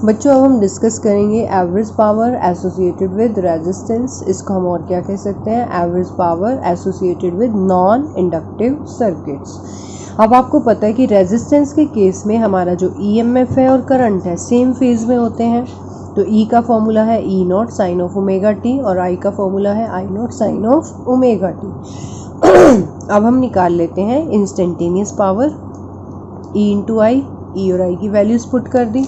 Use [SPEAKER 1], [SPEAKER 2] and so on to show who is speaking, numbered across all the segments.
[SPEAKER 1] बच्चों अब हम डिस्कस करेंगे average power associated with resistance. इसको हम और क्या कह सकते हैं, average power associated with non inductive circuits. अब आपको पता है कि रेजिस्टेंस के केस में हमारा जो ईएमएफ है और करंट है सेम फेज में होते हैं। तो ई का फॉर्मूला है E naught sine of omega T और आई का फॉर्मूला है I not sine of omega T. अब हम निकाल लेते हैं instantaneous power E into I. E और आई की वैल्यूज पुट कर दी,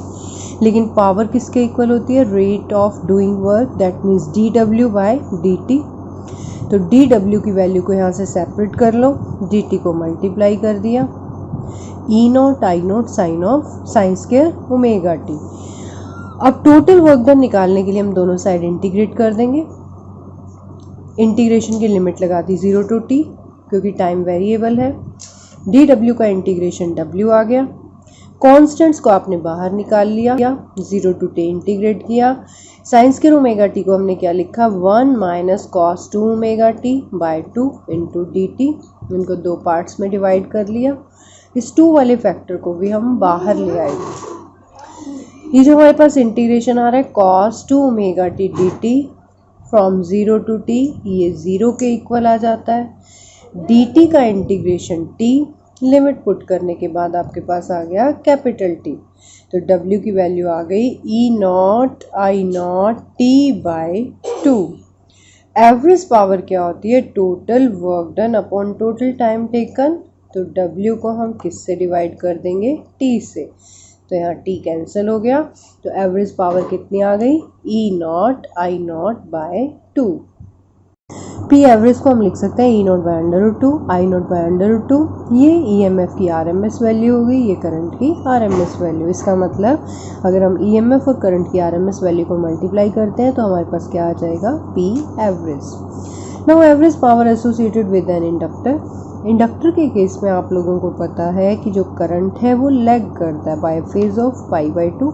[SPEAKER 1] लेकिन पावर किसके इक्वल होती है, rate of doing work, that means D W by D T. तो डी डब्ल्यू की वैल्यू को यहाँ से सेपरेट कर लो, डी टी को मल्टीप्लाई कर दिया, E naught I not sine of sine square omega T. अब टोटल वर्क डन निकालने के लिए हम दोनों साइड इंटीग्रेट कर देंगे। इंटीग्रेशन की लिमिट लगा दी 0 टू टी, क्योंकि टाइम वेरिएबल है। डी डब्ल्यू का इंटीग्रेशन डब्ल्यू आ गया, कॉन्स्टेंट्स को आपने बाहर निकाल लिया, 0 टू टी इंटीग्रेट किया। साइन स्क्वायर ओमेगा टी को हमने क्या लिखा, 1 minus cos 2 omega T by 2 into d T. इनको दो पार्ट्स में डिवाइड कर लिया। इस 2 वाले फैक्टर को भी हम बाहर ले आएंगे। ये जो हमारे पास इंटीग्रेशन आ रहा है cos 2 omega T D T from 0 to T, ये 0 के इक्वल आ जाता है। डी टी का इंटीग्रेशन टी, लिमिट पुट करने के बाद आपके पास आ गया कैपिटल टी। तो W की वैल्यू आ गई E naught I naught T by 2। Average power क्या होती है, total work done upon total time taken. तो W को हम किससे डिवाइड कर देंगे, T से। तो यहाँ T कैंसिल हो गया, तो एवरेज पावर कितनी आ गई, E naught I naught by 2। P average को हम लिख सकते हैं E naught by √2 I not by √2। ये ईएमएफ की आरएमएस वैल्यू हो गई, ये करंट की आरएमएस वैल्यू। इसका मतलब अगर हम ईएमएफ और करंट की आरएमएस वैल्यू को मल्टीप्लाई करते हैं तो हमारे पास क्या आ जाएगा, P average. Now average power associated with an inductor. Inductor के केस में आप लोगों को पता है कि जो करंट है वो लैग करता है बाय फेज ऑफ π/2।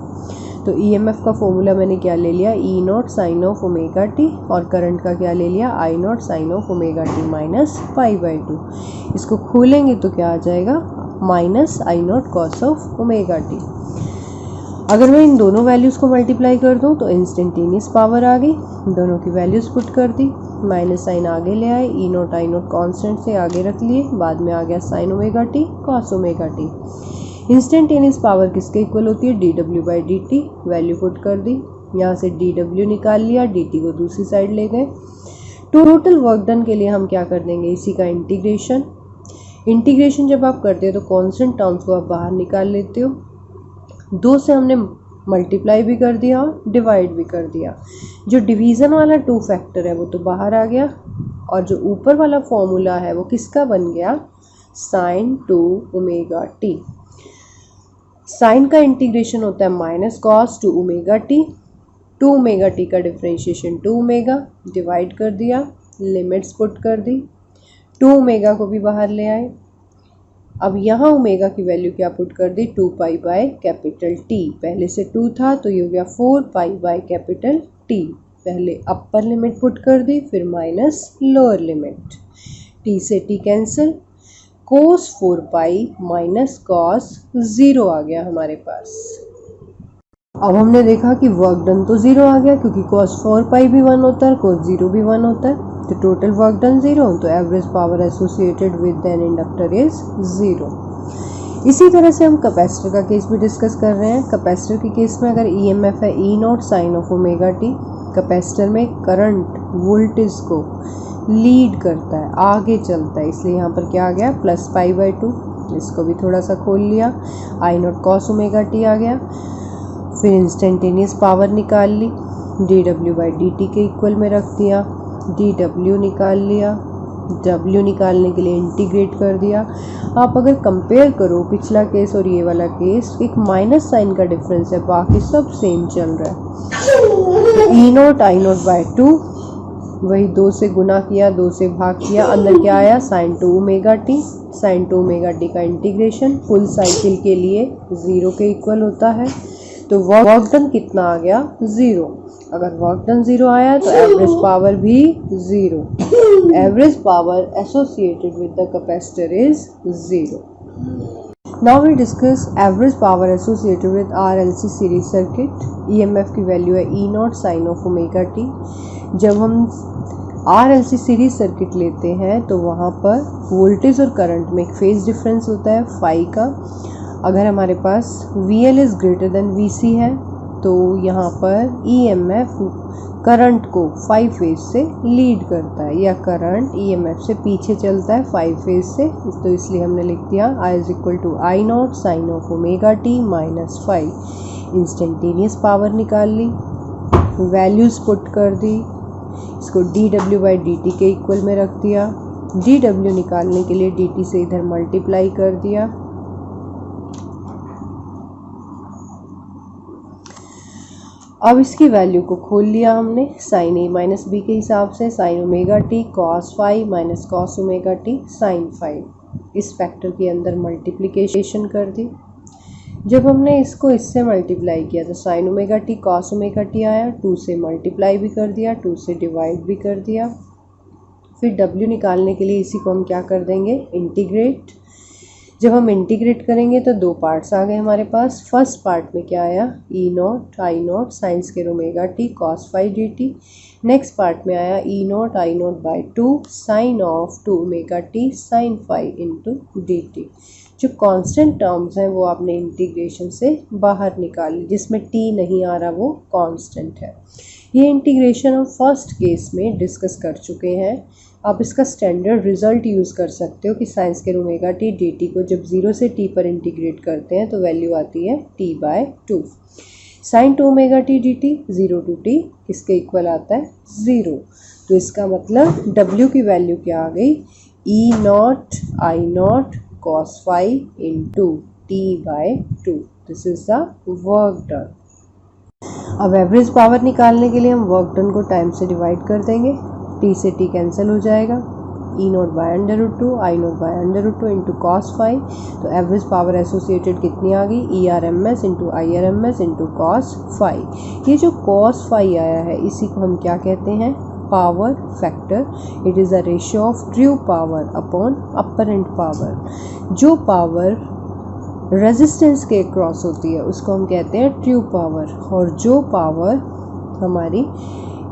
[SPEAKER 1] तो ईएमएफ का फॉर्मूला मैंने क्या ले लिया, E naught sine of omega T, और करंट का क्या ले लिया, I not sine of omega t minus π/2। इसको खोलेंगे तो क्या आ जाएगा, minus I naught cos of omega t. अगर मैं इन दोनों वैल्यूज़ को मल्टीप्लाई कर दूं तो इंस्टेंटेनियस पावर आ गई। दोनों की वैल्यूज़ पुट कर दी, माइनस साइन आगे ले आए, ई नॉट आई नॉट कॉन्स्टेंट से आगे रख लिए, बाद में आ गया sign omega t cos omega T. Instantaneous power किसके इक्वल होती है, D W by D T. Value put कर दी, यहाँ से डी डब्ल्यू निकाल लिया, डी टी को दूसरी साइड ले गए। टोटल वर्क डन के लिए हम क्या कर देंगे, इसी का इंटीग्रेशन। इंटीग्रेशन जब आप करते हो तो कॉन्स्टेंट टर्म्स को आप बाहर निकाल लेते हो। 2 से हमने मल्टीप्लाई भी कर दिया और डिवाइड भी कर दिया। जो डिवीज़न वाला 2 फैक्टर है वो तो बाहर आ गया, और जो ऊपर वाला फॉर्मूला है वो किसका बन गया, साइन 2 ओमेगा टी। साइन का इंटीग्रेशन होता है minus cos 2 omega T. 2 omega t का डिफरेंशिएशन 2 ओमेगा, डिवाइड कर दिया, लिमिट्स पुट कर दी, 2 ओमेगा को भी बाहर ले आए। अब यहाँ ओमेगा की वैल्यू क्या पुट कर दी, 2 पाई बाय कैपिटल टी। पहले से 2 था तो ये हो गया 4 पाई बाय कैपिटल टी। पहले अपर लिमिट पुट कर दी, फिर माइनस लोअर लिमिट, टी से टी कैंसिल, कोस 4 पाई माइनस कॉस 0 आ गया हमारे पास। अब हमने देखा कि वर्क डन तो 0 आ गया, क्योंकि कॉस 4 पाई भी 1 होता है, कॉस 0 भी 1 होता है, तो टोटल वर्क डन 0। तो average power associated with an inductor is 0। इसी तरह से हम कैपेसिटर का केस भी डिस्कस कर रहे हैं। कैपेसिटर के केस में अगर ईएमएफ है E naught sine of omega t, capacitor में करंट वोल्टेज को लीड करता है, आगे चलता है, इसलिए यहाँ पर क्या आ गया, प्लस π/2। इसको भी थोड़ा सा खोल लिया, I naught cos omega t आ गया। फिर इंस्टेंटेनियस पावर निकाल ली, d W by D t के इक्वल में रख दिया, डी डब्ल्यू निकाल लिया, डब्ल्यू निकालने के लिए इंटीग्रेट कर दिया। आप अगर कंपेयर करो पिछला केस और ये वाला केस, एक माइनस साइन का डिफरेंस है, बाकी सब सेम चल रहा है। E naught I not by 2, वही 2 से गुना किया, 2 से भाग किया, अंदर क्या आया, sine 2 omega t. Sine 2 omega t का इंटीग्रेशन फुल साइकिल के लिए 0 के इक्वल होता है। तो वर्क डन कितना आ गया, 0। अगर वर्क डन 0 आया तो एवरेज पावर भी 0। Average power associated with the capacitor is 0। Now we discuss average power associated with RLC series circuit. EMF की वैल्यू है E not sine of omega t. जब हम RLC सीरीज सर्किट लेते हैं तो वहाँ पर वोल्टेज और करंट में एक फेज डिफरेंस होता है फाई का। अगर हमारे पास VL is greater than VC है तो यहाँ पर EMF करंट को 5 फेज से लीड करता है, या करंट EMF से पीछे चलता है 5 फेज से। तो इसलिए हमने लिख दिया I is equal to I not sine of omega t minus 5। Instantaneous power निकाल ली, वैल्यूज़ पुट कर दी, इसको dW/dt के इक्वल में रख दिया। dW निकालने के लिए dt से इधर मल्टीप्लाई कर दिया। अब इसकी वैल्यू को खोल लिया हमने साइन A माइनस B के हिसाब से, sine omega t cos phi minus cos omega t sine phi. इस फैक्टर के अंदर मल्टीप्लिकेशन कर दी। जब हमने इसको इससे मल्टीप्लाई किया तो sign omega t cos omega T आया, 2 से मल्टीप्लाई भी कर दिया, 2 से डिवाइड भी कर दिया। फिर W निकालने के लिए इसी को हम क्या कर देंगे, इंटीग्रेट। जब हम इंटीग्रेट करेंगे तो 2 पार्ट्स आ गए हमारे पास। फर्स्ट पार्ट में क्या आया, E not I not sine square omega t cos phi d t. Next part में आया E not I not by 2 sine of 2 omega t sine phi into d t. जो constant terms हैं वो आपने integration से बाहर निकाल ली, जिसमें t नहीं आ रहा वो कांस्टेंट है। ये इंटीग्रेशन हम फर्स्ट केस में डिस्कस कर चुके हैं। आप इसका स्टैंडर्ड रिजल्ट यूज़ कर सकते हो कि sign square omega T D T को जब 0 से t पर इंटीग्रेट करते हैं तो वैल्यू आती है t/2। Sine 2 omega T D t 0 to t किसके इक्वल आता है, 0। तो इसका मतलब W की वैल्यू क्या आ गई, E not I naught cos phi into t/2। This is the work done. अब एवरेज पावर निकालने के लिए हम वर्क डन को टाइम से डिवाइड कर देंगे। t से t कैंसिल हो जाएगा, E naught by √2 I not by √2 into cos phi. तो एवरेज पावर एसोसिएटेड कितनी आ गई, ERMS into IRMS into cos phi. ये जो कॉस फाई आया है इसी को हम क्या कहते हैं, power factor. It is a ratio of true power upon apparent power. जो पावर रेजिस्टेंस के क्रॉस होती है उसको हम कहते हैं ट्रू पावर, और जो पावर हमारी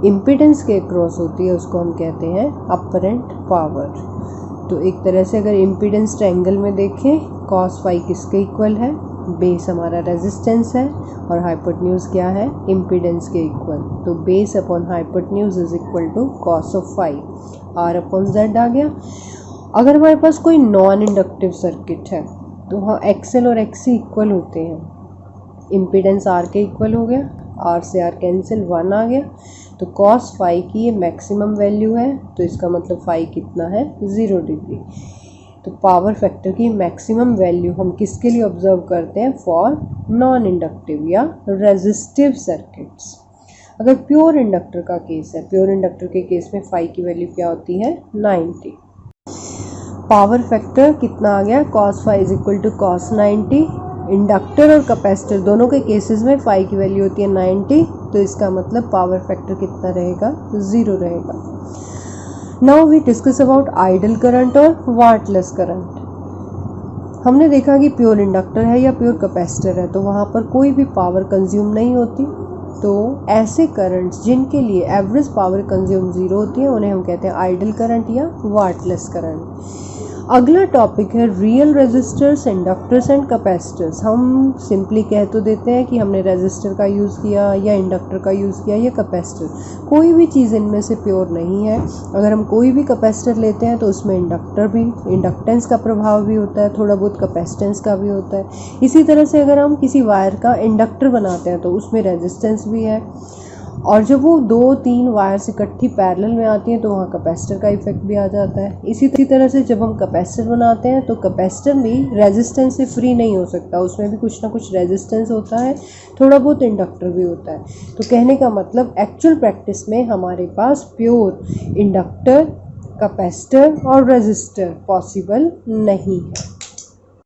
[SPEAKER 1] इम्पीडेंस के क्रॉस होती है उसको हम कहते हैं अपरेंट पावर। तो एक तरह से अगर इम्पीडेंस ट्रायंगल में देखें, कॉस फाई किसके इक्वल है, बेस हमारा रेजिस्टेंस है और हाइपोटेन्यूज क्या है, इम्पीडेंस के इक्वल। तो base upon hypotenuse is equal to cos of phi, R upon Z आ गया। अगर हमारे पास कोई नॉन इंडक्टिव सर्किट है तो वहाँ XL और XC इक्वल होते हैं। इम्पीडेंस R के इक्वल हो गया, R से R कैंसिल 1 आ गया। तो कॉस फाई की ये मैक्सिमम वैल्यू है, तो इसका मतलब फाई कितना है, 0 डिग्री। तो पावर फैक्टर की मैक्सिमम वैल्यू हम किसके लिए ऑब्जर्व करते हैं, फॉर नॉन इंडक्टिव या रेजिस्टिव सर्किट्स। अगर प्योर इंडक्टर का केस है, प्योर इंडक्टर के केस में फाई की वैल्यू क्या होती है, 90। पावर फैक्टर कितना आ गया, cos phi is equal to cos 90। Inductor और कैपेसिटर दोनों के केसेस में फाई की वैल्यू होती है 90। तो इसका मतलब पावर फैक्टर कितना रहेगा, 0 रहेगा। Now we discuss about idle current और वाटलेस करंट। हमने देखा कि प्योर इंडक्टर है या प्योर कैपेसिटर है तो वहाँ पर कोई भी पावर कंज्यूम नहीं होती। तो ऐसे करंट्स जिनके लिए एवरेज पावर कंज्यूम 0 होती है उन्हें हम कहते हैं आइडल करंट या वाटलेस करंट। अगला टॉपिक है real resistors, inductors and capacitors. हम सिंपली कह तो देते हैं कि हमने रेजिस्टर का यूज़ किया या इंडक्टर का यूज़ किया या कैपेसिटर। कोई भी चीज़ इनमें से प्योर नहीं है। अगर हम कोई भी कैपेसिटर लेते हैं तो उसमें इंडक्टेंस का प्रभाव भी होता है, थोड़ा बहुत कैपेसिटेंस का भी होता है। इसी तरह से अगर हम किसी वायर का इंडक्टर बनाते हैं तो उसमें रेजिस्टेंस भी है, और जब वो 2-3 वायर्स इकट्ठी पैरेलल में आती हैं तो वहाँ कैपेसिटर का इफेक्ट भी आ जाता है। इसी तरह से जब हम कैपेसिटर बनाते हैं तो कैपेसिटर भी रेजिस्टेंस से फ्री नहीं हो सकता, उसमें भी कुछ ना कुछ रेजिस्टेंस होता है, थोड़ा बहुत इंडक्टर भी होता है। तो कहने का मतलब एक्चुअल प्रैक्टिस में हमारे पास प्योर इंडक्टर, कैपेसिटर और रेजिस्टर पॉसिबल नहीं है।